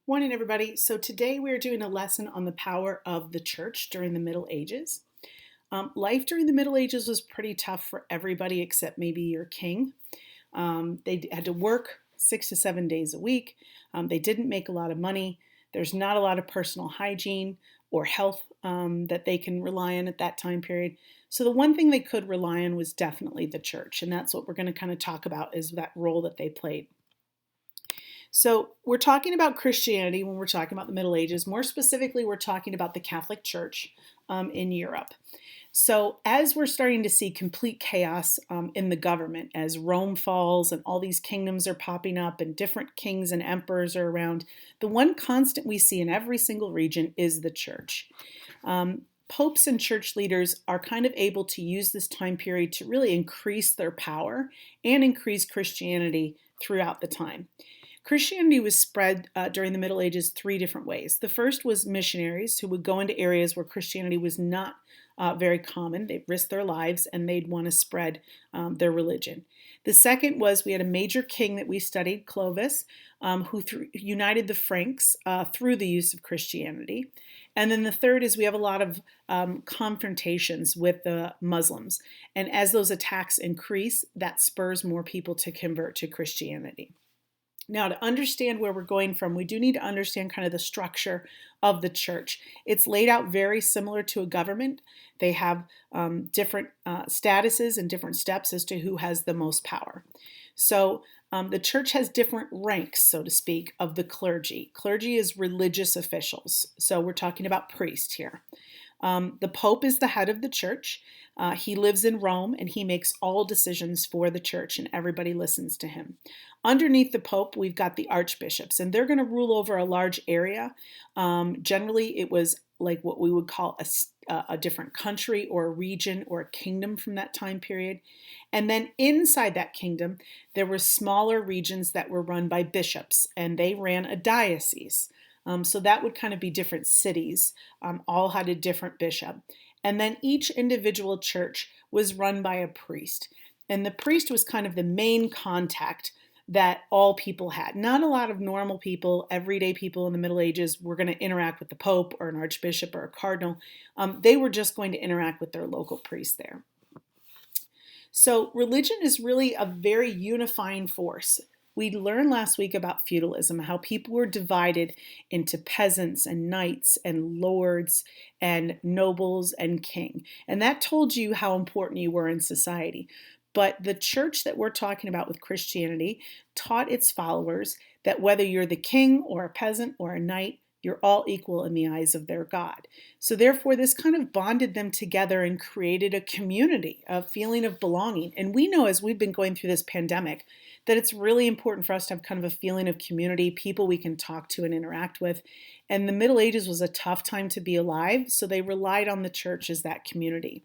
Morning, everybody. So today we're doing a lesson on the power of the church during the Middle Ages. Life during the Middle Ages was pretty tough for everybody except maybe your king. They had to work 6 to 7 days a week. They didn't make a lot of money. There's not a lot of personal hygiene or health that they can rely on at that time period. So the one thing they could rely on was definitely the church, and that's what we're going to kind of talk about is that role that they played. So we're talking about Christianity when we're talking about the Middle Ages. More specifically, we're talking about the Catholic Church in Europe. So as we're starting to see complete chaos in the government, as Rome falls and all these kingdoms are popping up and different kings and emperors are around, the one constant we see in every single region is the church. Popes and church leaders are kind of able to use this time period to really increase their power and increase Christianity throughout the time. Christianity was spread during the Middle Ages three different ways. The first was missionaries who would go into areas where Christianity was not very common. They'd risk their lives and they'd want to spread their religion. The second was we had a major king that we studied, Clovis, who united the Franks through the use of Christianity. And then the third is we have a lot of confrontations with the Muslims. And as those attacks increase, that spurs more people to convert to Christianity. Now, to understand where we're going from, we do need to understand kind of the structure of the church. It's laid out very similar to a government. They have different statuses and different steps as to who has the most power. So the church has different ranks, so to speak, of the clergy. Clergy is religious officials. So we're talking about priests here. The Pope is the head of the church. He lives in Rome and he makes all decisions for the church and everybody listens to him. Underneath the Pope, we've got the archbishops and they're going to rule over a large area. Generally, it was like what we would call a different country or a region or a kingdom from that time period. And then inside that kingdom, there were smaller regions that were run by bishops and they ran a diocese. So that would kind of be different cities, all had a different bishop. And then each individual church was run by a priest. And the priest was kind of the main contact that all people had. Not a lot of normal people, everyday people in the Middle Ages were going to interact with the Pope or an archbishop or a cardinal. They were just going to interact with their local priest there. So religion is really a very unifying force. We learned last week about feudalism, how people were divided into peasants and knights and lords and nobles and king. And that told you how important you were in society. But the church that we're talking about with Christianity taught its followers that whether you're the king or a peasant or a knight, you're all equal in the eyes of their God. So therefore, this kind of bonded them together and created a community, a feeling of belonging. And we know as we've been going through this pandemic that it's really important for us to have kind of a feeling of community, people we can talk to and interact with. And the Middle Ages was a tough time to be alive, so they relied on the church as that community.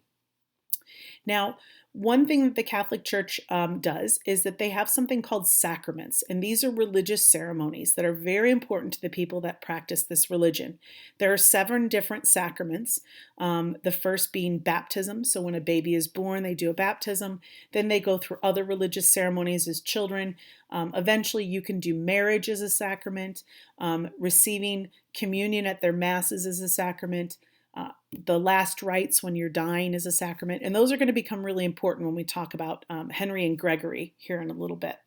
Now, one thing that the Catholic Church does is that they have something called sacraments, and these are religious ceremonies that are very important to the people that practice this religion. There are 7 different sacraments, the first being baptism. So when a baby is born, they do a baptism. Then they go through other religious ceremonies as children. Eventually, you can do marriage as a sacrament. Receiving communion at their masses is a sacrament. The last rites when you're dying is a sacrament. And those are going to become really important when we talk about Henry and Gregory here in a little bit.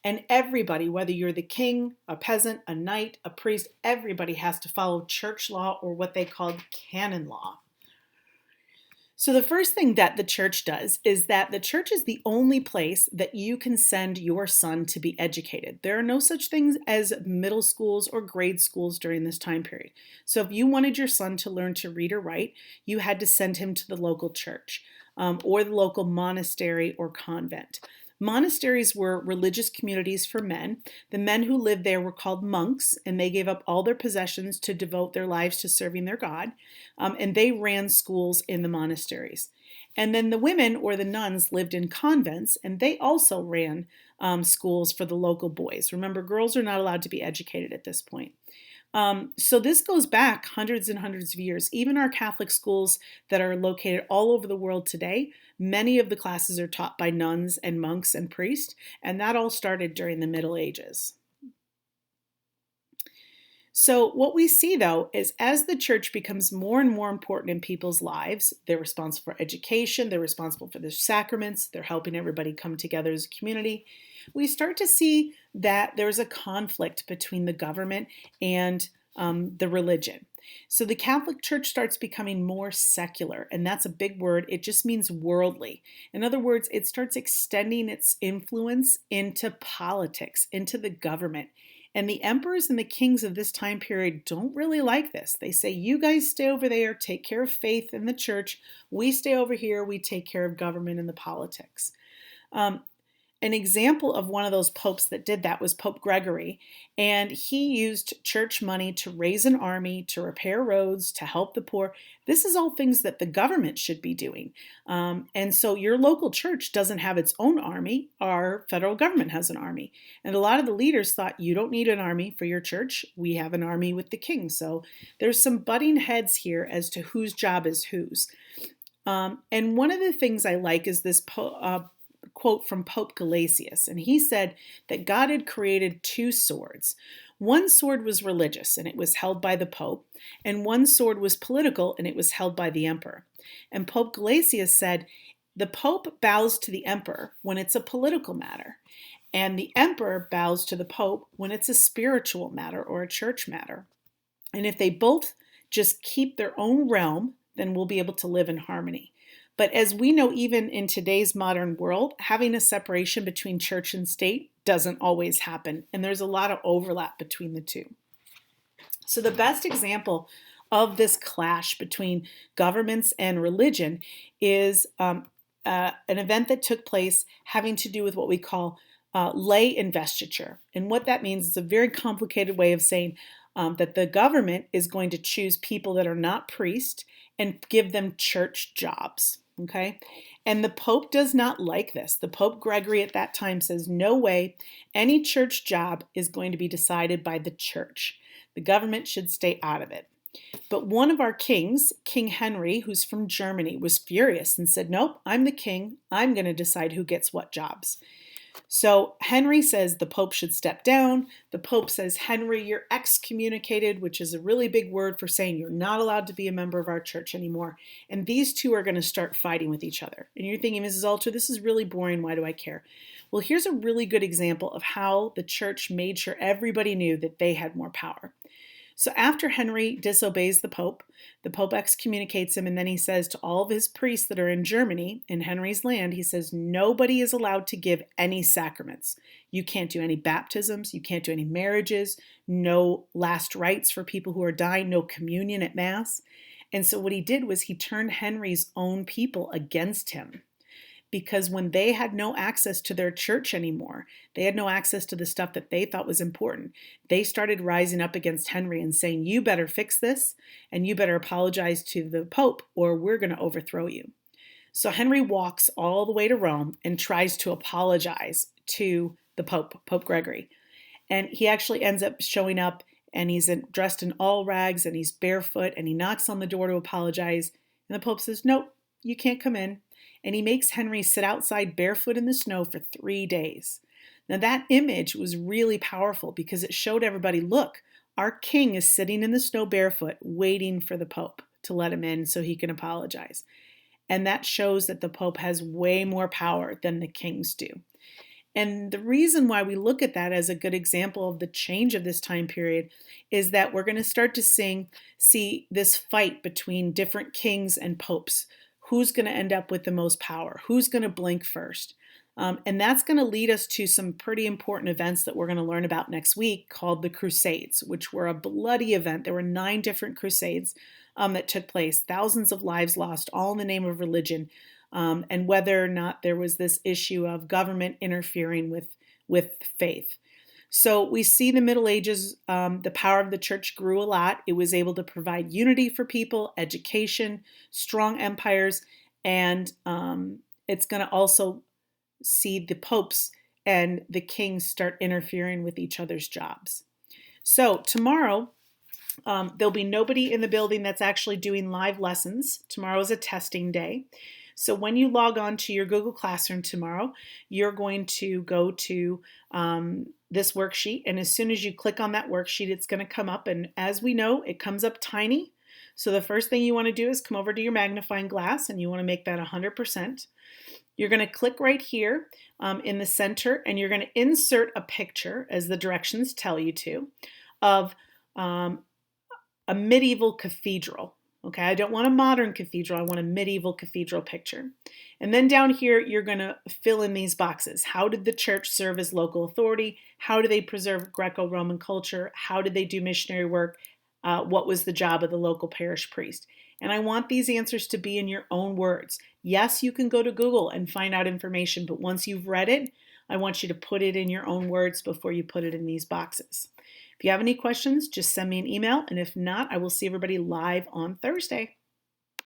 And everybody, whether you're the king, a peasant, a knight, a priest, everybody has to follow church law or what they called canon law. So the first thing that the church does is that the church is the only place that you can send your son to be educated. There are no such things as middle schools or grade schools during this time period. So if you wanted your son to learn to read or write, you had to send him to the local church or the local monastery or convent. Monasteries were religious communities for men. The men who lived there were called monks, and they gave up all their possessions to devote their lives to serving their God, and they ran schools in the monasteries. And then the women or the nuns lived in convents, and they also ran schools for the local boys. Remember, girls are not allowed to be educated at this point. So this goes back hundreds and hundreds of years. Even our Catholic schools that are located all over the world today, many of the classes are taught by nuns and monks and priests, and that all started during the Middle Ages. So, what we see though is as the church becomes more and more important in people's lives, they're responsible for education, they're responsible for the sacraments, they're helping everybody come together as a community. We start to see that there's a conflict between the government and the religion. So, the Catholic Church starts becoming more secular, and that's a big word. It just means worldly. In other words, it starts extending its influence into politics, into the government. And the emperors and the kings of this time period don't really like this. They say, you guys stay over there, take care of faith in the church. We stay over here, we take care of government and the politics. Um, an example of one of those popes that did that was Pope Gregory, and he used church money to raise an army, to repair roads, to help the poor. This is all things that the government should be doing. And so your local church doesn't have its own army. Our federal government has an army. And a lot of the leaders thought, you don't need an army for your church. We have an army with the king. So there's some butting heads here as to whose job is whose. And one of the things I like is this quote from Pope Gelasius, and he said that God had created two swords. One sword was religious, and it was held by the Pope, and one sword was political, and it was held by the Emperor. And Pope Gelasius said, the Pope bows to the Emperor when it's a political matter, and the Emperor bows to the Pope when it's a spiritual matter or a church matter. And if they both just keep their own realm, then we'll be able to live in harmony. But as we know, even in today's modern world, having a separation between church and state doesn't always happen, and there's a lot of overlap between the two. So the best example of this clash between governments and religion is an event that took place having to do with what we call lay investiture. And what that means is a very complicated way of saying that the government is going to choose people that are not priests and give them church jobs. Okay, and the Pope does not like this. The Pope Gregory at that time says, no way, any church job is going to be decided by the church. The government should stay out of it. But one of our kings, King Henry, who's from Germany, was furious and said, nope, I'm the king. I'm going to decide who gets what jobs. So Henry says the Pope should step down. The Pope says, Henry, you're excommunicated, which is a really big word for saying you're not allowed to be a member of our church anymore. And these two are going to start fighting with each other. And you're thinking, Mrs. Alter, this is really boring. Why do I care? Well, here's a really good example of how the church made sure everybody knew that they had more power. So after Henry disobeys the Pope excommunicates him, and then he says to all of his priests that are in Germany, in Henry's land, he says, nobody is allowed to give any sacraments. You can't do any baptisms, you can't do any marriages, no last rites for people who are dying, no communion at Mass. And so what he did was he turned Henry's own people against him. Because when they had no access to their church anymore, they had no access to the stuff that they thought was important, they started rising up against Henry and saying, you better fix this, and you better apologize to the Pope, or we're going to overthrow you. So Henry walks all the way to Rome and tries to apologize to the Pope, Pope Gregory. And he actually ends up showing up, and he's dressed in all rags, and he's barefoot, and he knocks on the door to apologize. And the Pope says, nope, you can't come in. And he makes Henry sit outside barefoot in the snow for 3 days. Now that image was really powerful because it showed everybody, look, our king is sitting in the snow barefoot waiting for the Pope to let him in so he can apologize. And that shows that the Pope has way more power than the kings do. And the reason why we look at that as a good example of the change of this time period is that we're going to start to see this fight between different kings and popes. Who's going to end up with the most power? Who's going to blink first? And that's going to lead us to some pretty important events that we're going to learn about next week called the Crusades, which were a bloody event. There were 9 different Crusades that took place, thousands of lives lost, all in the name of religion, and whether or not there was this issue of government interfering with faith. So we see the Middle Ages, the power of the church grew a lot. It was able to provide unity for people, education, strong empires, and it's going to also see the popes and the kings start interfering with each other's jobs. So tomorrow, there'll be nobody in the building that's actually doing live lessons. Tomorrow is a testing day. So when you log on to your Google Classroom tomorrow, you're going to go to this worksheet, and as soon as you click on that worksheet, it's going to come up, and as we know, it comes up tiny. So the first thing you want to do is come over to your magnifying glass, and you want to make that 100%. You're going to click right here in the center, and you're going to insert a picture, as the directions tell you to, of a medieval cathedral. Okay, I don't want a modern cathedral, I want a medieval cathedral picture. And then down here, you're going to fill in these boxes. How did the church serve as local authority? How do they preserve Greco-Roman culture? How did they do missionary work? What was the job of the local parish priest? And I want these answers to be in your own words. Yes, you can go to Google and find out information, but once you've read it, I want you to put it in your own words before you put it in these boxes. If you have any questions, just send me an email, and if not, I will see everybody live on Thursday.